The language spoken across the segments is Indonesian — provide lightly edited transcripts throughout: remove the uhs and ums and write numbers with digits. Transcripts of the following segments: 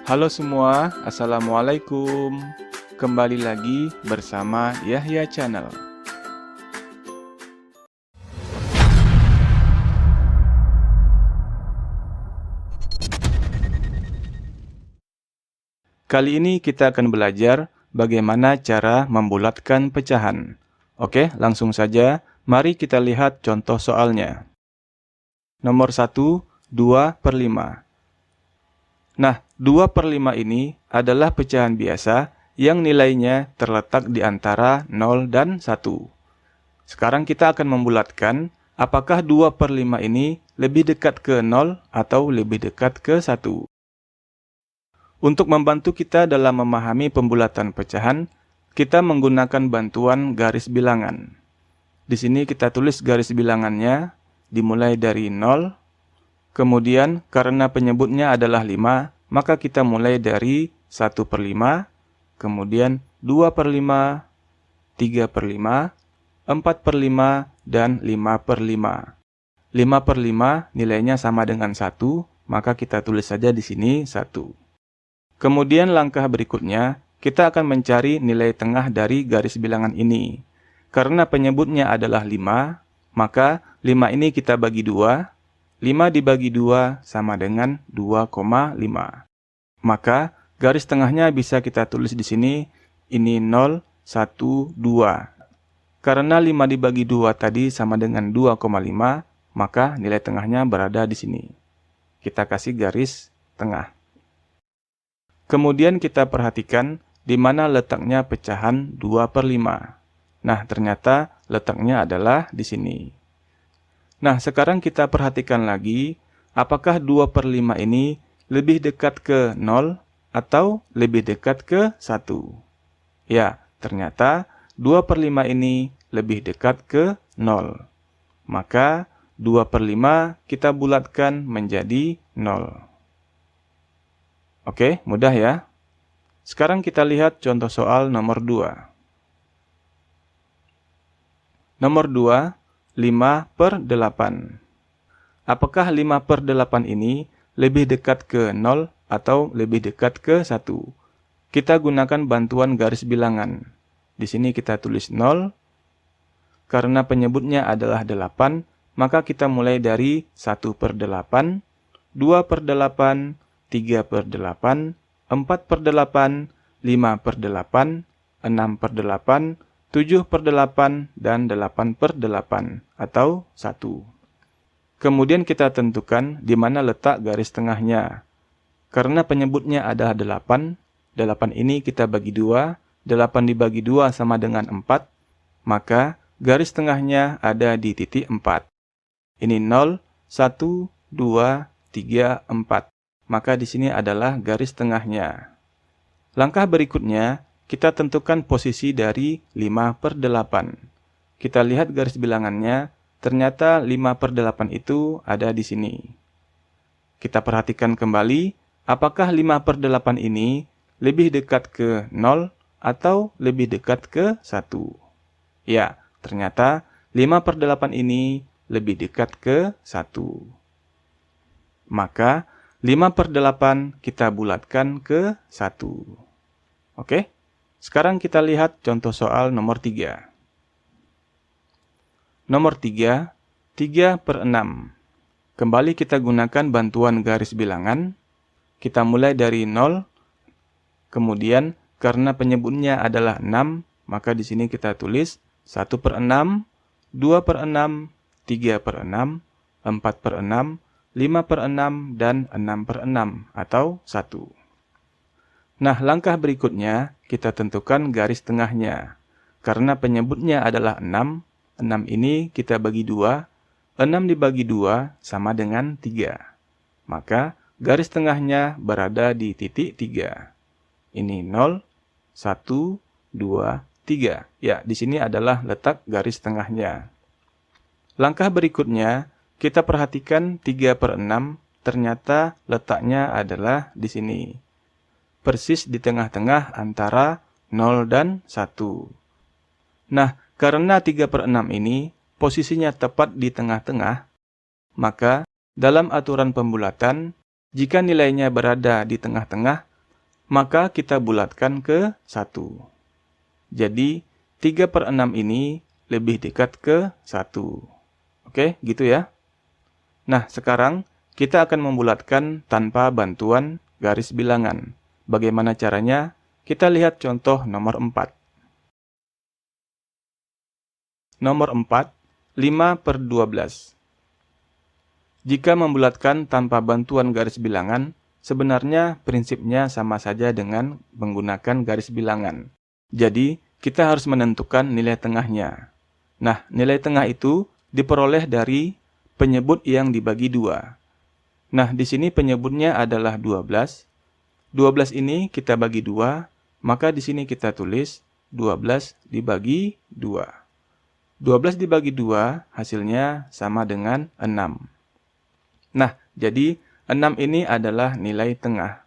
Halo semua, Assalamualaikum. Kembali lagi bersama Yahya Channel. Kali ini kita akan belajar bagaimana cara membulatkan pecahan. Oke, langsung saja. Mari kita lihat contoh soalnya. Nomor 1, 2/5. Nah, 2/5 ini adalah pecahan biasa yang nilainya terletak di antara 0 dan 1. Sekarang kita akan membulatkan apakah 2/5 ini lebih dekat ke 0 atau lebih dekat ke 1. Untuk membantu kita dalam memahami pembulatan pecahan, kita menggunakan bantuan garis bilangan. Di sini kita tulis garis bilangannya dimulai dari 0. Kemudian karena penyebutnya adalah 5, maka kita mulai dari 1/5, kemudian 2/5, 3/5, 4/5, dan 5/5. 5/5 nilainya sama dengan 1, maka kita tulis saja di sini 1. Kemudian langkah berikutnya, kita akan mencari nilai tengah dari garis bilangan ini. Karena penyebutnya adalah 5, maka 5 ini kita bagi 2. 5 dibagi 2 sama dengan 2,5. Maka garis tengahnya bisa kita tulis di sini, ini 0, 1, 2. Karena 5 dibagi 2 tadi sama dengan 2,5, maka nilai tengahnya berada di sini. Kita kasih garis tengah. Kemudian kita perhatikan di mana letaknya pecahan 2/5. Nah, ternyata letaknya adalah di sini. Nah, sekarang kita perhatikan lagi, apakah 2/5 ini lebih dekat ke 0 atau lebih dekat ke 1? Ya, ternyata 2/5 ini lebih dekat ke 0. Maka 2/5 kita bulatkan menjadi 0. Oke, mudah ya. Sekarang kita lihat contoh soal nomor 2. Nomor 2, 5/8. Apakah 5/8 ini lebih dekat ke 0 atau lebih dekat ke 1? Kita gunakan bantuan garis bilangan. Di sini kita tulis 0. Karena penyebutnya adalah 8, maka kita mulai dari 1/8, 2/8, 3/8, 4/8, 5/8, 6/8, 7/8, dan 8/8 atau 1. Kemudian kita tentukan di mana letak garis tengahnya. Karena penyebutnya adalah 8, 8 ini kita bagi 2, 8 dibagi 2 sama dengan 4, maka garis tengahnya ada di titik 4. Ini 0, 1, 2, 3, 4. Maka di sini adalah garis tengahnya. Langkah berikutnya, kita tentukan posisi dari 5/8. Kita lihat garis bilangannya, ternyata 5/8 itu ada di sini. Kita perhatikan kembali, apakah 5/8 ini lebih dekat ke 0 atau lebih dekat ke 1? Ya, ternyata 5/8 ini lebih dekat ke 1. Maka 5/8 kita bulatkan ke 1. Oke, sekarang kita lihat contoh soal nomor 3. Nomor 3, 3/6. Kembali kita gunakan bantuan garis bilangan. Kita mulai dari 0, kemudian karena penyebutnya adalah 6, maka di sini kita tulis 1/6, 2/6, 3/6, 4/6, 5/6, dan 6/6 atau 1. Nah, langkah berikutnya kita tentukan garis tengahnya. Karena penyebutnya adalah 6, 6 ini kita bagi 2, 6 dibagi 2 sama dengan 3. Maka garis tengahnya berada di titik 3. Ini 0, 1, 2, 3. Ya, di sini adalah letak garis tengahnya. Langkah berikutnya, kita perhatikan 3/6, ternyata letaknya adalah di sini. Persis di tengah-tengah antara 0 dan 1. Nah, karena 3/6 ini posisinya tepat di tengah-tengah, maka dalam aturan pembulatan, jika nilainya berada di tengah-tengah, maka kita bulatkan ke 1. Jadi, 3/6 ini lebih dekat ke 1. Oke, gitu ya. Nah, sekarang kita akan membulatkan tanpa bantuan garis bilangan. Bagaimana caranya? Kita lihat contoh nomor 4. Nomor 4, 5/12. Jika membulatkan tanpa bantuan garis bilangan, sebenarnya prinsipnya sama saja dengan menggunakan garis bilangan. Jadi, kita harus menentukan nilai tengahnya. Nah, nilai tengah itu diperoleh dari penyebut yang dibagi 2. Nah, di sini penyebutnya adalah 12. 12 ini kita bagi 2, maka di sini kita tulis 12 dibagi 2. 12 dibagi 2 hasilnya sama dengan 6. Nah, jadi 6 ini adalah nilai tengah.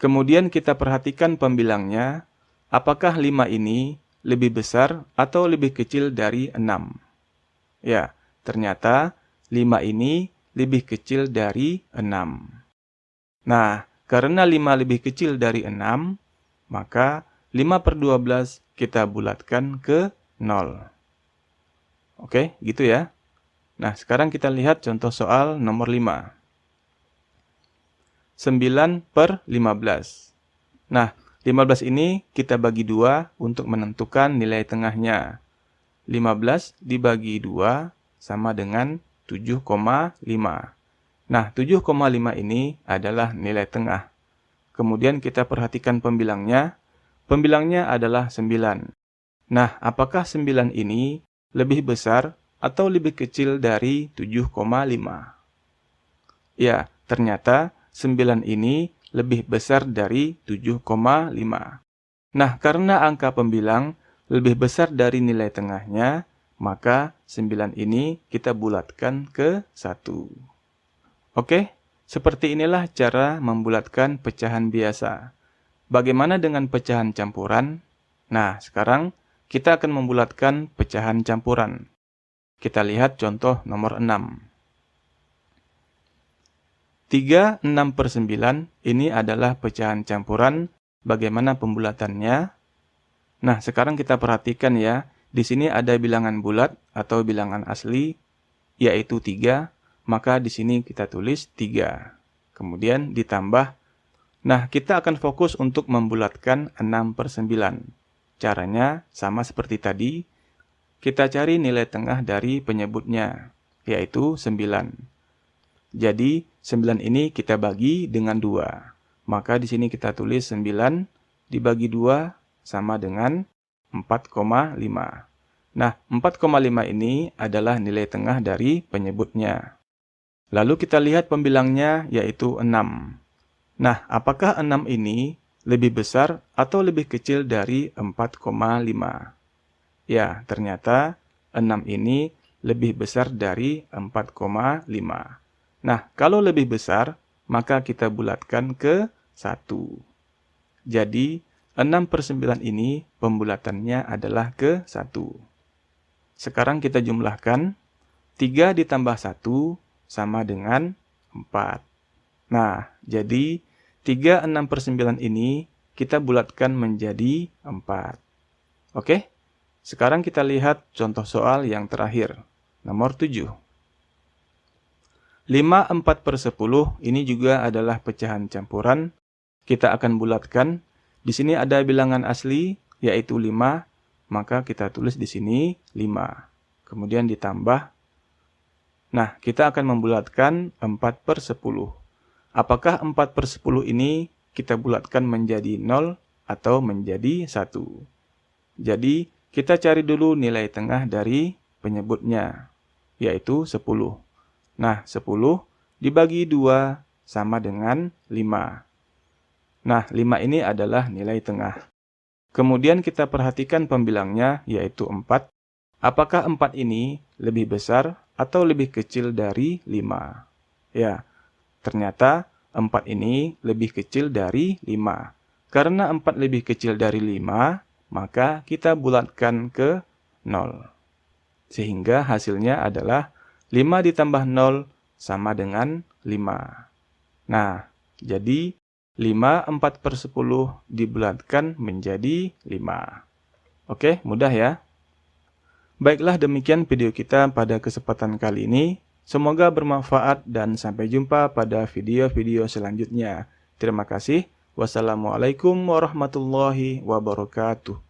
Kemudian kita perhatikan pembilangnya, apakah 5 ini lebih besar atau lebih kecil dari 6? Ya, ternyata 5 ini lebih kecil dari 6. Nah, karena 5 lebih kecil dari 6, maka 5/12 kita bulatkan ke 0. Oke, gitu ya. Nah, sekarang kita lihat contoh soal nomor 5. 9/15. Nah, 15 ini kita bagi 2 untuk menentukan nilai tengahnya. 15 dibagi 2 sama dengan 7,5. Nah, 7,5 ini adalah nilai tengah. Kemudian kita perhatikan pembilangnya. Pembilangnya adalah 9. Nah, apakah 9 ini lebih besar atau lebih kecil dari 7,5? Ya, ternyata 9 ini lebih besar dari 7,5. Nah, karena angka pembilang lebih besar dari nilai tengahnya, maka 9 ini kita bulatkan ke 1. Oke, seperti inilah cara membulatkan pecahan biasa. Bagaimana dengan pecahan campuran? Nah, sekarang kita akan membulatkan pecahan campuran. Kita lihat contoh nomor 6. 3/6/9 ini adalah pecahan campuran. Bagaimana pembulatannya? Nah, sekarang kita perhatikan ya. Di sini ada bilangan bulat atau bilangan asli, yaitu 3. Maka di sini kita tulis 3. Kemudian ditambah. Nah, kita akan fokus untuk membulatkan 6/9. Caranya sama seperti tadi. Kita cari nilai tengah dari penyebutnya, yaitu 9. Jadi, 9 ini kita bagi dengan 2. Maka di sini kita tulis 9 dibagi 2 sama dengan 4,5. Nah, 4,5 ini adalah nilai tengah dari penyebutnya. Lalu kita lihat pembilangnya, yaitu 6. Nah, apakah 6 ini lebih besar atau lebih kecil dari 4,5? Ya, ternyata 6 ini lebih besar dari 4,5. Nah, kalau lebih besar, maka kita bulatkan ke 1. Jadi, 6/9 ini pembulatannya adalah ke 1. Sekarang kita jumlahkan. 3 ditambah 1 sama dengan 4. Nah, jadi 3/6/9 ini kita bulatkan menjadi 4. Oke? Sekarang kita lihat contoh soal yang terakhir, nomor 7. 5/4/10 ini juga adalah pecahan campuran. Kita akan bulatkan. Di sini ada bilangan asli, yaitu 5. Maka kita tulis di sini 5. Kemudian ditambah. Nah, kita akan membulatkan 4/10. Apakah 4/10 ini kita bulatkan menjadi 0 atau menjadi 1? Jadi, kita cari dulu nilai tengah dari penyebutnya, yaitu 10. Nah, 10 dibagi 2 sama dengan 5. Nah, 5 ini adalah nilai tengah. Kemudian kita perhatikan pembilangnya, yaitu 4. Apakah 4 ini lebih besar atau lebih kecil dari 5? Ya, ternyata 4 ini lebih kecil dari 5. Karena 4 lebih kecil dari 5, maka kita bulatkan ke 0. Sehingga hasilnya adalah 5 ditambah 0 sama dengan 5. Nah, jadi 5 4/10 dibulatkan menjadi 5. Oke, mudah ya. Baiklah, demikian video kita pada kesempatan kali ini. Semoga bermanfaat dan sampai jumpa pada video-video selanjutnya. Terima kasih. Wassalamualaikum warahmatullahi wabarakatuh.